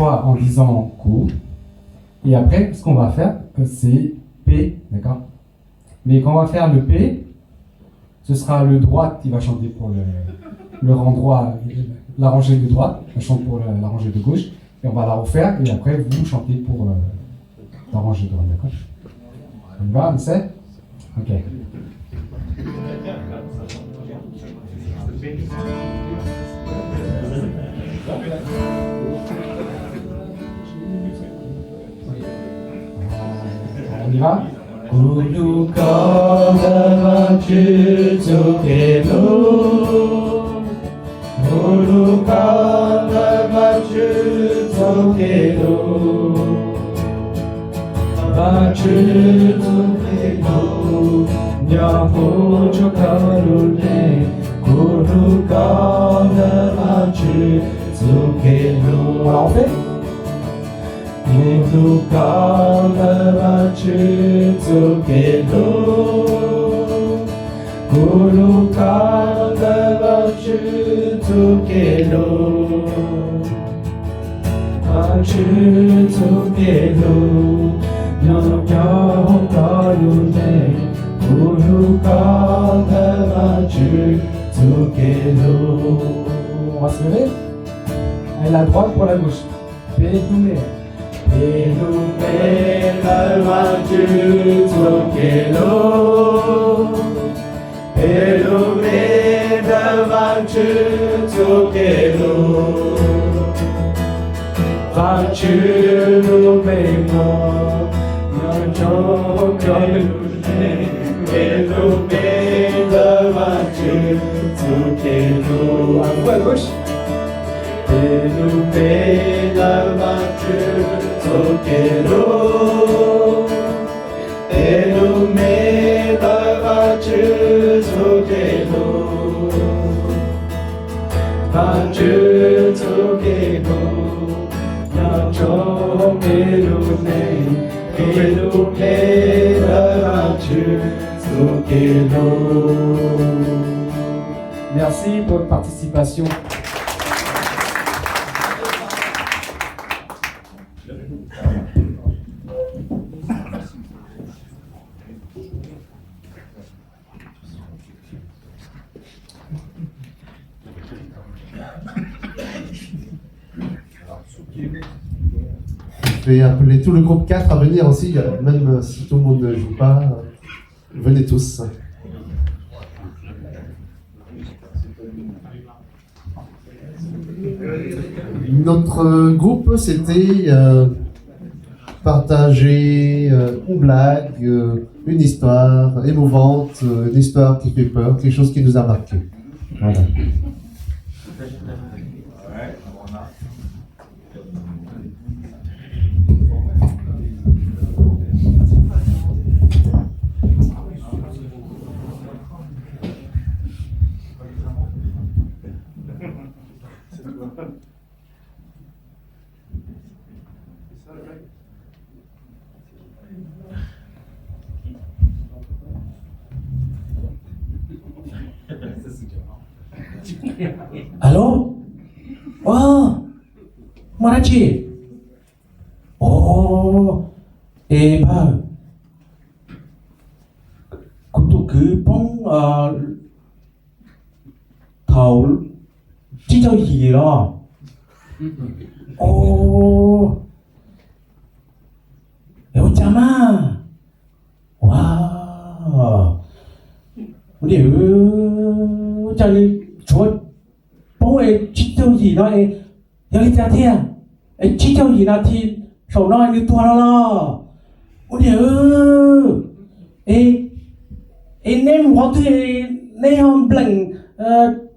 fois en disant Q. Et après, ce qu'on va faire, c'est P, d'accord? Mais quand on va faire le P, ce sera le droit qui va chanter pour le rang droit, la rangée de droite, elle chante pour la rangée de gauche, et on va la refaire, et après vous chantez pour la rangée de droite, d'accord? On y va, on essaie? Ok. On y va? 우루카가 주소게로 우루카가 주소게로 주소게로 냐호조카루네 우루카가 주소게로 Alors on fait? 우루카가 주소게로 우루카가 주소게로 주소게로 영영가루네 우루카가 주소게로. On va se lever. Allez, la droite pour la gauche. Pédoumé. Pelumelar만 주소게로 pelumelar만 주소게로 주루메모 연종교루네 pelumelar만 주소게로. À vous à gauche. pelumelar만 주소게로 에루메다가 주소게로 주소게로 야종에루네 에루메다가 주소게로. Merci pour votre participation. Je vais appeler tout le groupe 4 à venir aussi, même si tout le monde ne joue pas, venez tous. Notre groupe, c'était partager une blague, une histoire émouvante, une histoire qui fait peur, quelque chose qui nous a marqué. Voilà. Alo? Marachi? Ba Kutu cứ bóng thầu chỉ cho gì đó. Em chăm à? Wow. Nếu chẳng chúa bóng ấy chỉ cho gì đó ấy yagi cha thia ấy chỉ cho gì đó thì sầu nói như tua đó lo. Nếu nem có thể nem hôm blank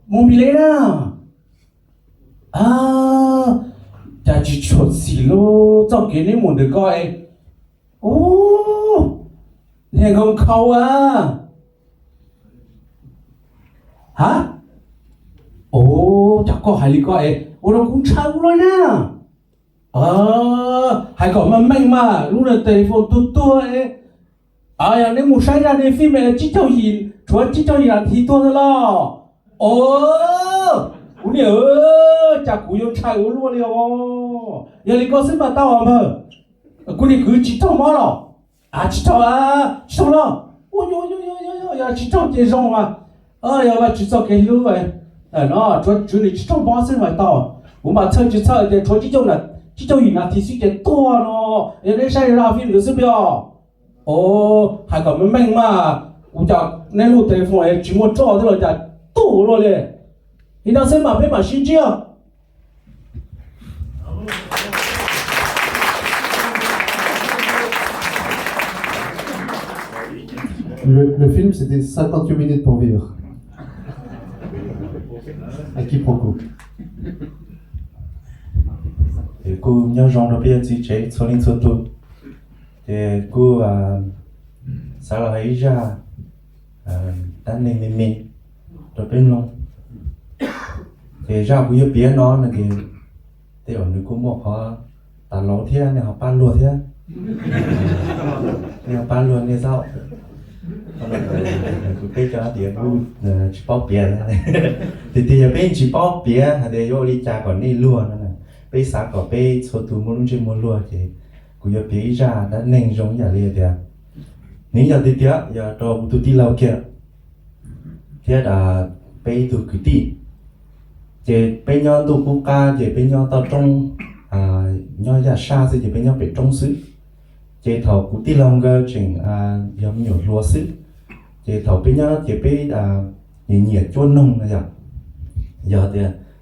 mong bị lấy đó. Cha chỉ chuột xì lô cho cái nem muốn được coi. Nè không khâu à? Hả? Chắc có hai lý coi. Nó cũng chào rồi nè. Hai có mà mạnh mà lúc này telephone tua ấy. Nhà nếu muốn sai ra nên phim này chỉ cho gì, chúa chỉ cho gì là thì tua thôi lo. Ủa nhớ chắc cũng yêu trai luôn luôn đi không? giờ đi có sức mà tao mà cô đi cứ chỉ tao mỏ rồi chỉ tao đó ôi giờ chỉ tao tiền rong mà giờ mà chỉ tao cái lúa vậy nó chú này chỉ tao mỏ sức mà tao mà chơi chỉ chơi để cho chỉ tao gì là thì suy tiền to nó giờ đây sai ra phim được sức biểu hay còn mình mà nên lúc telephone ấy chỉ muốn cho thế là tủ rồi đấy thì nó sẽ mà biết mà xin chưa Le film, c'était 58 minutes pour vivre. À quiproquo. Thì cô nhớ rằng nó biết gì chế số linh số tu thì cô sau là ấy ra đánh lên mình rồi bên luôn thì ra cô biết nó là thì ở nơi cô một họ ta lỗ thế này họ ban luôn thế này họ ban luôn này sao cô biết cho thì cô chỉ bảo biển thì bên chỉ bảo biển thì vô đi trả còn đi luôn này bây giờ có bây số tu muốn chơi muốn luôn thì cô biết ra đã nên giống như vậy đấy nếu giờ đi tiếp giờ cho tu đi lâu kia thế là bây tu cứ đi thì bây nhau tu cũng ca thì bây nhau tao trong nhau giờ xa thì bây nhau phải trong xứ thì thầu cũng đi lâu cái chuyện giống nhiều lúa xứ thì thầu bây nhau thì bây nhiệt chôn nông là giờ thì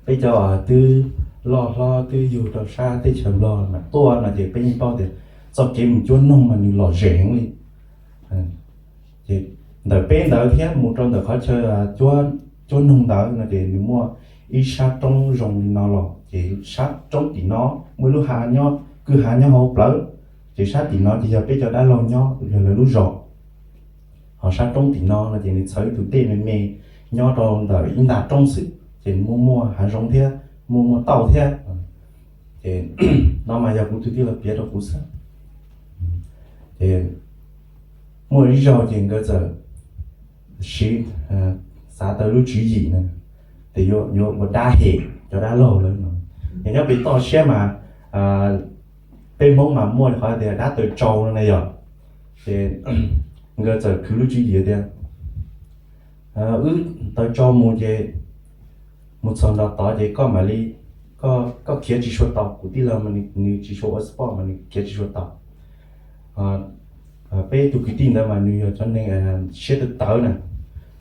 bây giờ từ lo từ dù từ xa tới chậm lo mà to là thì bây bao thì sau khi mình chôn nông mà mình lo rèn đi thì đợi bên đợi thế một trong đợt khó chơi là chôn nông đợi là để mình mua ít sát trong rồng nó lọ chỉ sát trong thì nó mới lúc hạ nhau cứ hạ nhau hộp lỡ chỉ sát thì nó thì giờ bây giờ đã lâu nhau giờ là lúc rõ họ sát trong thì nó là chỉ để sấy từ tên mình mê nhau trong đợi in đạt trong sự chỉ mua hạ rồng thế mua tàu thế thì nó mà giờ cũng thứ là biết đâu cũng sao thì mua đi rồi thì cái giờ xí xã tới lúc chỉ gì nữa thì vô một đa hệ cho đa lâu lên rồi thì nó bị to xe mà bên mông mà mua khỏi thì đã tới trâu này rồi thì người giờ cứ lúc chỉ gì đấy tới trâu mua thì một số đó tỏ thì có mà đi có kia chỉ số tàu của đi là mình chỉ số ở sport mà kia chỉ số tàu bây tụi cái tin đó mà người cho nên sẽ được tới này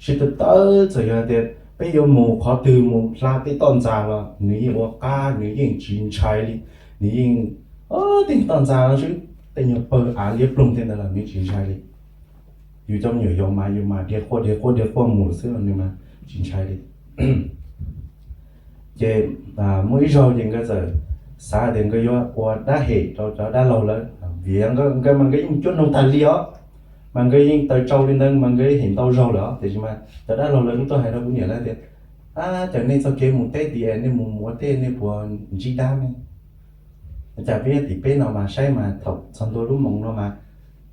sẽ được tới rồi thì bây giờ một họ từ một ra tới toàn già là người mua cá người yên chín trái đi người yên tính toàn già là chứ tại nhiều bờ liếp lông thế là người chín trái đi dù trong nhiều dòng mà dù mà địa khoa mùa xưa là mà chín trái đi chế mỗi rồi thì cái giờ xã thì cái do qua đã hệ cho đã lâu rồi vì cái mình cái chút nông tài li đó mình cái tới trâu lên đây mình cái hiện tàu rau đó thì mà đã lâu rồi chúng tôi hay đâu cũng nhớ lại thì cho nên sau khi một tết thì nên một tết nên của chỉ đam này chả biết thì bên nào mà say mà thọc xong tôi lúc mộng nó mà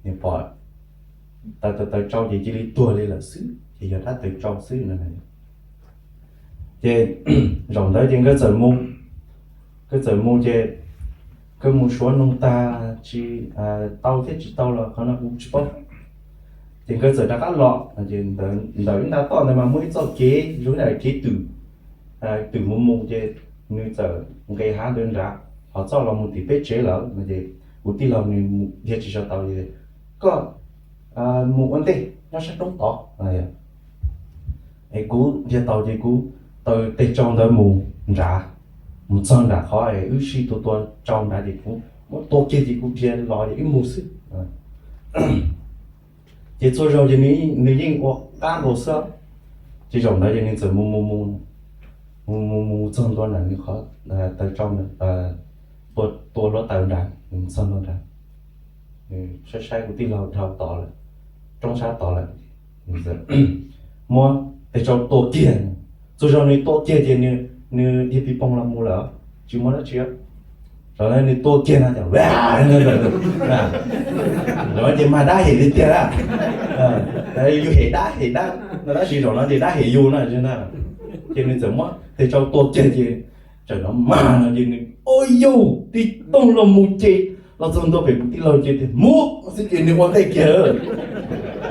thì bỏ tới trâu thì chỉ đi tua lên là xứ thì giờ đã tới trâu xứ nữa này thì rộng tới trên cái giờ mua thì cái một số nông ta chỉ tàu thế chỉ tàu làเขาnó cũng chỉ bóc thì cái giờ đã cắt lọ thì đợi chúng ta to này mà mới cho kế rồi lại kế từ mua thì người giờ cái há đơn ra họ cho là một tí bếp chế lỡ mà thì một tí là mình việc chỉ cho tàu thì có một vấn đề nó sẽ đúng to này ấy cú việc tàu thì cú tới tới trong đó mù ra một chân đã khó ấy ước sĩ tôi trong đã thì cũng một tổ kia thì cũng chỉ lo để mù sức chỉ cho rồi thì nếu như có cá hồ sơ chỉ trong đó thì nên giờ mù chân đó là như khó tới trong tôi nó tạo ra chân đó ra sai của tí lâu thao tỏ lại trong sát tỏ lại giờ mua để cho tổ kia rồi này tổ kia thì như đi bị bong làm mua lỡ chỉ muốn nó chia rồi này tổ kia nó chẳng rồi thì mà đã hiểu đi tiền à đấy yêu hiểu đã nó đã chỉ rồi nó thì đã hiểu yêu nó chứ nào cho nên giờ mất thì cho tổ kia thì cho nó mà nó như ôi yo thì tông là một chế là xong tôi phải cũng tin lâu chế thì mua sẽ chuyện nếu quan tay kia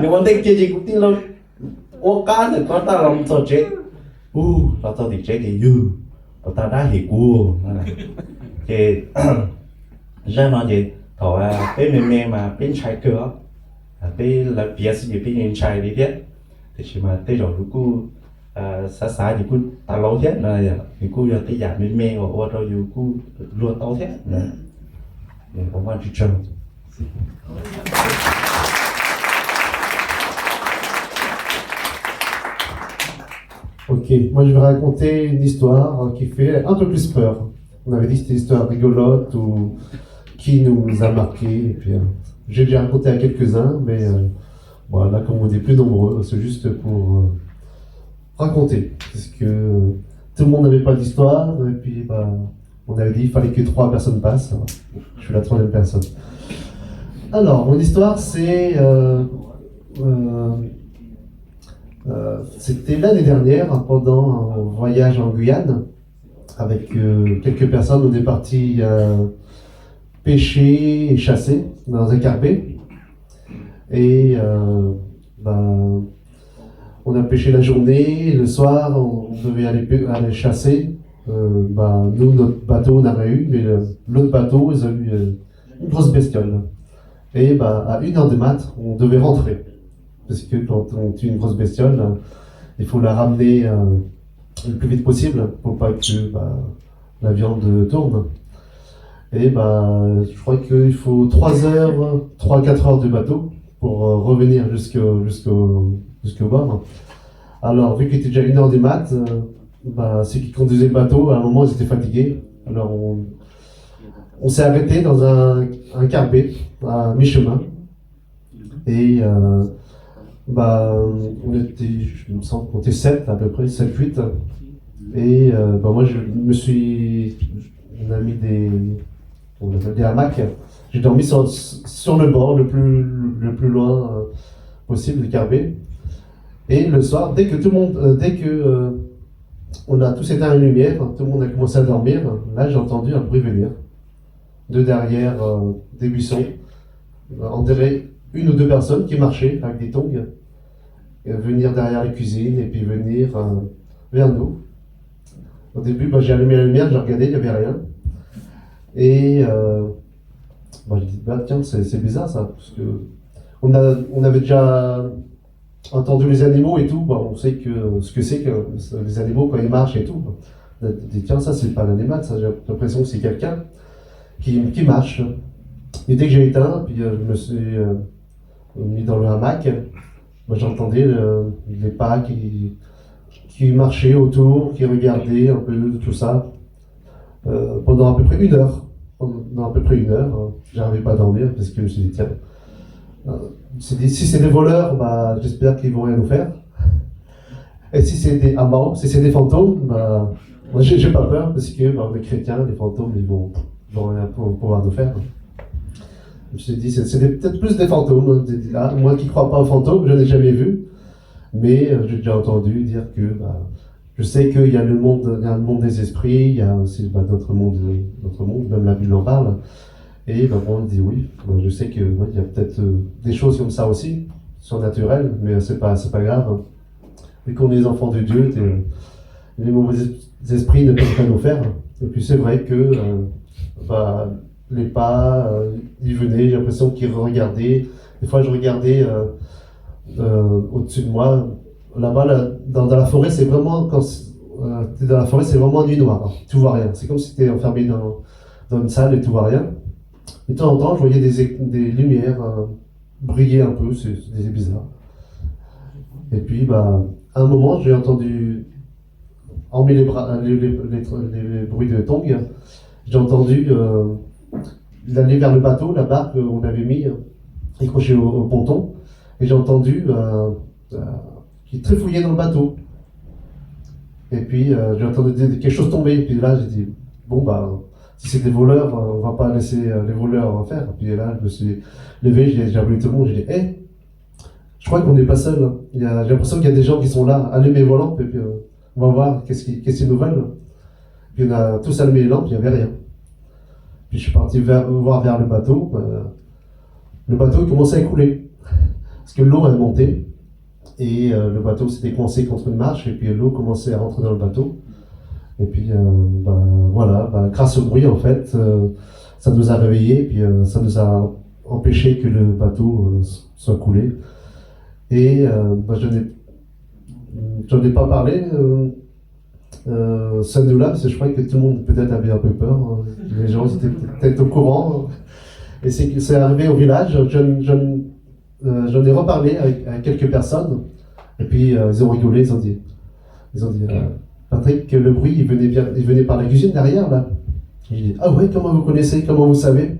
nếu quan tay kia thì cũng tin lâu ô cá thì có ta làm sao chế là sao thì chế thì dư và ta đã hiểu cua thì ra nói gì thọ bên mẹ mà bên trái cửa bên là bia gì bên trái đi thế thì chỉ mà tới rồi cô xã thì cô ta lâu thế này thì cô giờ tới giảm mẹ và qua rồi cô luôn tao thế này để có quan chỉ trông. Ok, moi je vais raconter une histoire qui fait un peu plus peur. On avait dit que c'était une histoire rigolote ou qui nous a marqué. Et puis, j'ai déjà raconté à quelques-uns, mais bon, là, comme on est plus nombreux, c'est juste pour raconter. Parce que tout le monde n'avait pas d'histoire, et puis bah, on avait dit qu'il fallait que 3 personnes passent. Alors, je suis la 3e personne. Alors, mon histoire, c'est. C'était l'année dernière, pendant un voyage en Guyane, avec quelques personnes. On est partis pêcher et chasser dans un carbet. Et on a pêché la journée, et le soir, on devait aller chasser. Nous, notre bateau, on n'a rien eu, mais l'autre bateau, ils ont eu une grosse bestiole. Et à 1h du mat', on devait rentrer. Parce que quand on tue une grosse bestiole, il faut la ramener le plus vite possible pour pas que la viande tourne. Et je crois qu'il faut 3-4 heures de bateau pour revenir jusqu'au bord. Alors, vu qu'il était déjà 1h du mat', ceux qui conduisaient le bateau, à un moment, ils étaient fatigués. Alors, on s'est arrêté dans un carbet à mi-chemin. Et on était, je me sens qu'on était 7 à peu près, 7-8. Et moi on a mis des hamacs. J'ai dormi sur le bord le plus loin possible du carbet. Et le soir, dès que on a tous éteint la lumière, tout le monde a commencé à dormir, là j'ai entendu un bruit venir de derrière des buissons. On dirait 1 ou 2 personnes qui marchaient avec des tongs, venir derrière la cuisine et puis venir vers nous. Au début, j'ai allumé la lumière, j'ai regardé, il n'y avait rien. Et j'ai dit, tiens, c'est bizarre ça, parce que on avait déjà entendu les animaux et tout, on sait ce que c'est que les animaux quand ils marchent et tout. On a dit, tiens, ça c'est pas un animal, ça, j'ai l'impression que c'est quelqu'un qui marche. Et dès que j'ai éteint, puis je me suis mis dans le hamac, j'entendais les pas qui marchaient autour, qui regardaient un peu tout ça. Pendant à peu près 1 heure. J'arrivais pas à dormir parce que je me suis dit, tiens, si c'est des voleurs, j'espère qu'ils vont rien nous faire. Et si c'est des amants, si c'est des fantômes, moi j'ai pas peur parce que les chrétiens, les fantômes, ils vont rien pouvoir nous faire. Je me suis dit, c'est peut-être plus des fantômes. Moi qui ne crois pas aux fantômes, je n'ai jamais vu. Mais j'ai déjà entendu dire que je sais qu'il y a un monde des esprits, il y a aussi d'autres mondes, même la Bible en parle. Et on dit oui. Je sais qu'il y a peut-être des choses comme ça aussi, surnaturelles, mais c'est pas grave. Vu qu'on est les enfants de Dieu, les mauvais esprits ne peuvent pas nous faire. Et puis c'est vrai que les pas, ils venaient, j'ai l'impression qu'ils regardaient. Des fois, je regardais au-dessus de moi. Là-bas, dans la forêt, c'est vraiment, quand tu es dans la forêt, c'est vraiment nuit noire. Tu vois rien. C'est comme si tu étais enfermé dans une salle et tu vois rien. Et de temps en temps, je voyais des lumières briller un peu, c'est bizarre. Et puis, à un moment, j'ai entendu, hormis les bruits de tongs, j'ai entendu l'aller vers le bateau, la barque qu'on avait mis, accrochée au ponton, et j'ai entendu qui trifouillait dans le bateau. Et puis j'ai entendu quelque chose tomber, et puis là j'ai dit, si c'est des voleurs, on va pas laisser les voleurs faire. Et puis là je me suis levé, j'ai appelé tout le monde, j'ai dit, je crois qu'on n'est pas seul. J'ai l'impression qu'il y a des gens qui sont là, allumez vos lampes, et puis on va voir qu'est-ce qu'ils nous veulent. Puis on a tous allumé les lampes, il n'y avait rien. Puis je suis parti voir vers le bateau. Le bateau commençait à couler. Parce que l'eau elle montait. Et le bateau s'était coincé contre une marche. Et puis l'eau commençait à rentrer dans le bateau. Et puis voilà, grâce au bruit en fait, ça nous a réveillés. Puis ça nous a empêché que le bateau soit coulé. Et j'en ai pas parlé. Celle-là, parce que je croyais que tout le monde peut-être avait un peu peur. Les gens étaient peut-être au courant. Et c'est arrivé au village. J'en ai reparlé avec quelques personnes. Et puis ils ont rigolé. Ils ont dit Patrick, le bruit, il venait par la cuisine derrière là. J'ai dit ah ouais, comment vous connaissez, comment vous savez?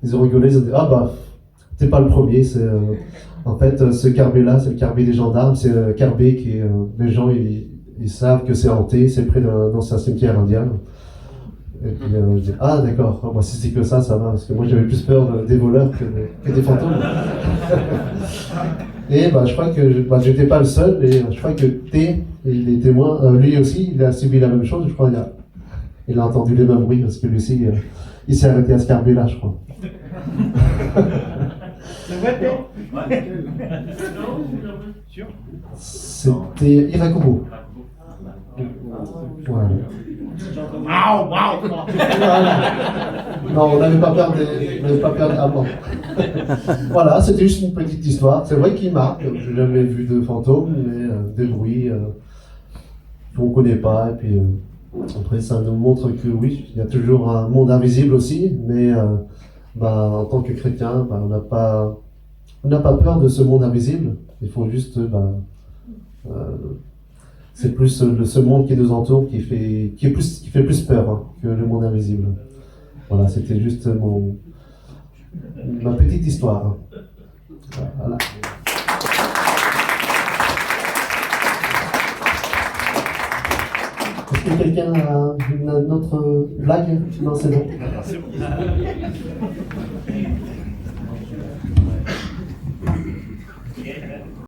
Ils ont rigolé. Ils ont dit ah bah t'es pas le premier. En fait, ce carbet-là, c'est le carbet des gendarmes. C'est le carbet qui les gens ils savent que c'est hanté. C'est près d'un ancien cimetière indien. Et puis je dis ah d'accord. Moi si c'est que ça va parce que moi j'avais plus peur des voleurs que des fantômes. Et je crois que j'étais pas le seul. Et je crois que T, il est témoin. Lui aussi, il a subi la même chose. Je crois il a entendu les mêmes bruits parce que lui aussi, il s'est arrêté à ce carbet-là, je crois. C'était Irakubo. Voilà. Non, on n'avait pas peur des amants. Voilà, c'était juste une petite histoire. C'est vrai qu'il marque. Je n'ai jamais vu de fantômes, mais des bruits qu'on ne connaît pas. Et puis après, ça nous montre que oui, il y a toujours un monde invisible aussi, mais en tant que chrétien, on n'a pas peur de ce monde invisible. Il faut juste c'est plus ce monde qui nous entoure qui fait plus peur que le monde invisible. Voilà, c'était juste ma petite histoire. Voilà. Est-ce que quelqu'un a une autre blague? Non, c'est bon.